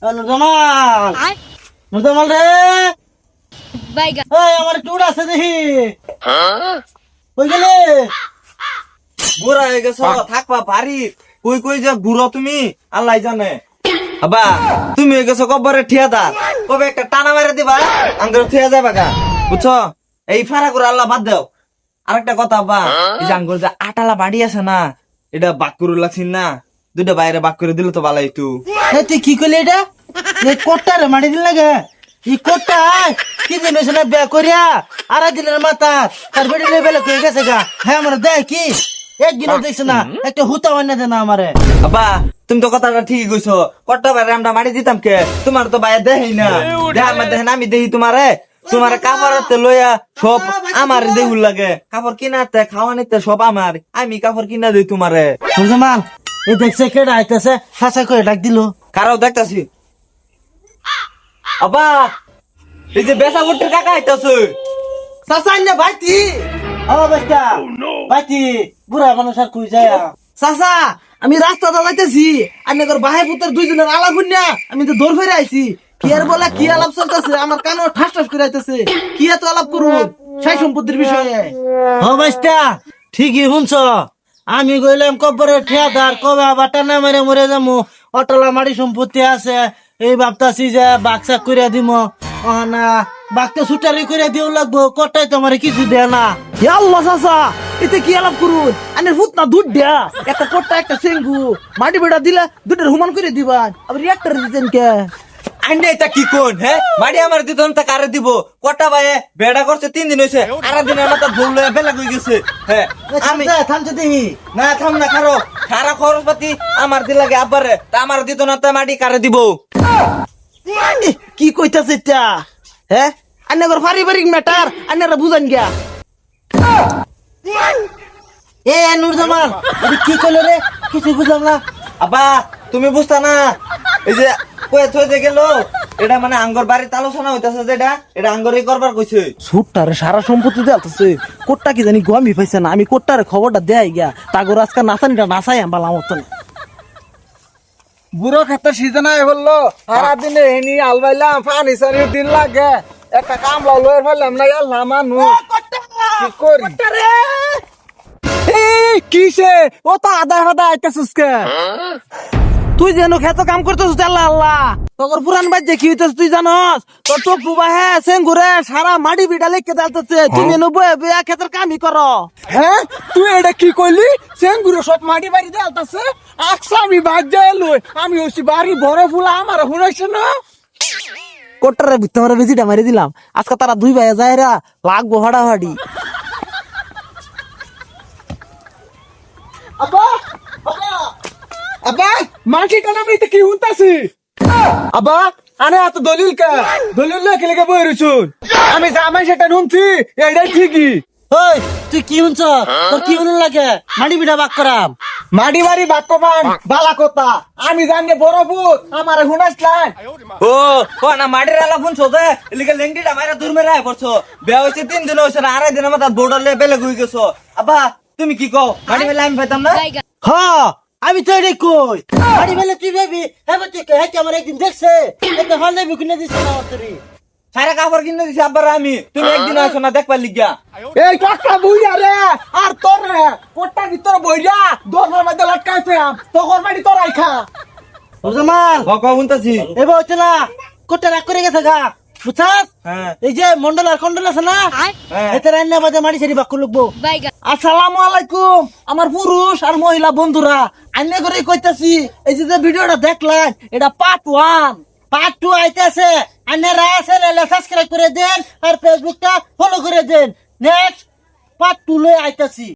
নুরজামাল নুরজামাল রে আমার টুর আছে দেখি কই গেলে বুড়া হয়ে গেছ থাকবা বাড়ি কই কই যে বুড়ো তুমি আল্লাহ জানে আবা তুমি হয়ে গেছো কবরে ঠিয়াদার কবে একটা টানা মেরে দিবা আঙ্গুর ঠিয়া যাবে গা বুঝছো এই ফারা করে আল্লাহ বাদ দাও আরেকটা কথা আব্বা এই যে আঙ্গুর যে আটালা বাড়ি আছে না এটা বাক করে লাগছিস না দুইটা বাইরে বাক করে দিলে তো ভালো হইতো তুই কি করলি এটা এই কোটটা রে মারি দিল লাগে এই কোটটা কি দিন হয়েছে না বিয়া করিয়া আর দিনের মাথা তার বেড়ি বেলা হয়ে গেছে গা হ্যাঁ আমার দেয় কি একদিনও দেখছে না একটা হুতা বানিয়ে দে না আমারে আব্বা তুমি তো কথাটা ঠিকই কইছো কট্টা বাইরে আমরা মারি দিতাম কে তোমার তো বাইরে দেখাই না দেখার মধ্যে দেখেন আমি দেখি তোমারে তোমার কাপড় লইয়া সব আমার দেহুল লাগে কাপড় কিনাতে খাওয়ানিতে সব আমার আমি কাপড় কিনা দিই তোমারে নুরজামাল এই দেখছে কেডা আইতাছে হাসা করে ডাক দিল কারাও দেখতাছি আব্বা এই যে বেসা গুটির কাকা আইতাছে সাসাই না ভাইতি ও বেটা ভাইতি বুড়া মানুষ আর কই যায় সাসা আমি রাস্তা দাঁড়াইতেছি আমি তোর ভাই পুত্র দুইজনের আলাপ না আমি তো দৌড় ফেরে আইছি কি আর বলা কি আলাপ চলতেছে আমার কানো ঠাস ঠাস করে আইতেছে কি এত আলাপ করুন সাই সম্পত্তির বিষয়ে হ ভাইস্তা ঠিকই শুনছ আমি কইলাম কবরে ঠিয়াদার কবে আবার টানা মেরে মরে যাবো অটলা মাটি সম্পত্তি আছে এই ভাবতাছি যে বাক্সা করে দিব না বাঘটা সুটারি করে দিও লাগবো কটাই তোমার কিছু দেয় না আল্লাহ চাচা এতে কি আলাপ করুন আনে ভূত না দুধ দেয়া একটা কট্টা একটা সেঙ্গু মাটি বেড়া দিলে দুটার হুমান করে দিবা আবার রিয়াক্টর দিতেন কে আন্ডে এটা কি কোন হ্যাঁ মারি আমার দিত তা কারে দিব কটা ভাই বেড়া করছে 3 দিন হইছে আর দিনের মাথা ভুল লয়ে বেলা কই গেছে হ্যাঁ আমি থামছে দেখি না থাম না খারো খারা খরচপাতি আমার দি লাগে আব্বারে তা আমার দিত না তা মাটি কারে দিব কি কইতাছে এটা হ্যাঁ আন্নাগর পারিবারিক ম্যাটার আন্নারা বুঝান গিয়া এ নুরজামাল এটা কি কইলো রে কিছু বুঝলাম না আব্বা তুমি বুঝতা না এই যে কয়ে থইতে গেল এটা মানে আঙ্গর বাড়িতে আলোচনা হইতাছে যেটা এটা আঙ্গরই করবার কইছে সুটটারে সারা সম্পত্তি দেলতেছে কোটটা কি জানি গমি পাইছে না আমি কোটটারে খবরটা দেয় গিয়া তাগর আজকে নাচানিটা নাচাই আম্বালাম মতন বুড়ো খেতে সিজন আয় বললো সারা দিনে এনি আলবাইলাম পানি সারি দিন লাগে একটা কামলা লয়ের ফেললাম না আল্লাহ মানু কি করি কিসে ও তো আদা হাদা আইতেছিস কে তুই যেন খেত কাম করতেছিস আল্লাহ আল্লাহ তোর পুরান বাদ যে কি হইতেছ তুই জানস তোর তো কুবা হে সেঙ্গুরে সারা মাটি বিটা লেকে দালতেছে তুই যেন বয়ে বয়ে খেতের কামই কর হ্যাঁ তুই এটা কি করলি সেঙ্গুরে সব মাটি বাড়ি দেলতাছে আকসা আমি বাদ যাইলো আমি ওসি বাড়ি বড় ফুলা আমার শুনাইছে না কোটটারে ভিতরে বেজিটা মারি দিলাম আজকে তারা দুই ভাই যায়রা লাগবো হাড়াহাড়ি আব্বা আব্বা আব্বা মাটি টানা মিতে কি হুনতাছি আব্বা আরে এত দলিল কা দলিল লেখে লেখে বই রইছুন আমি জামাই সেটা নুনছি এটাই ঠিকই ওই তুই কি শুনছ তোর কি শুনুন লাগে মাটি বিটা বাক করাম মাটি বাড়ি বাক্যবান বালা কথা আমি জানি বড় ভূত আমার হুনাসলাই ও ও না মাটির আলা ফোন সোজে এলিকে লেংডিটা মাইরা দূর মেরা পড়ছো বিয়া হইছে 3 দিন হইছে না আড়াই দিনের মাথা বোর্ডার বেলে হই গেছো আব্বা তুমি কি কও মাটি মেলা আমি পাইতাম না হ আমি তো এটাই কই মাটি বেলে তুই ভাবি হ্যাঁ তুই হ্যাঁ আমার একদিন দেখছে একটা হল দেবি কিনে দিছে না তোরে সারা কাপড় কিনে দিছি আব্বার আমি তুমি একদিন আইছো না দেখবার লিগা এই কাকা বুইয়া রে আর তোর রে কোটটা ভিতর বইরা দোকানের মধ্যে লটকাইছে তখন মাটি তোর আইখা জামাল বকা হুনতাছি এবার হচ্ছে না কোটটা রাগ করে গেছে গা বুঝছাস হ্যাঁ এই যে মন্ডল আর কন্ডল আছে না হ্যাঁ। এতে রান্না বাজে মাটি সারি বাক্য লিখবো আসসালামু আলাইকুম আমার পুরুষ আর মহিলা বন্ধুরা আন্না করে কইতাছি এই যে ভিডিওটা দেখলেন এটা পার্ট 2 আইতাছে আন্নারা চ্যানেলে সাবস্ক্রাইব করে দেন আর ফেসবুকটা ফলো করে দেন নেক্সট পার্ট 2 লই আইতাছি।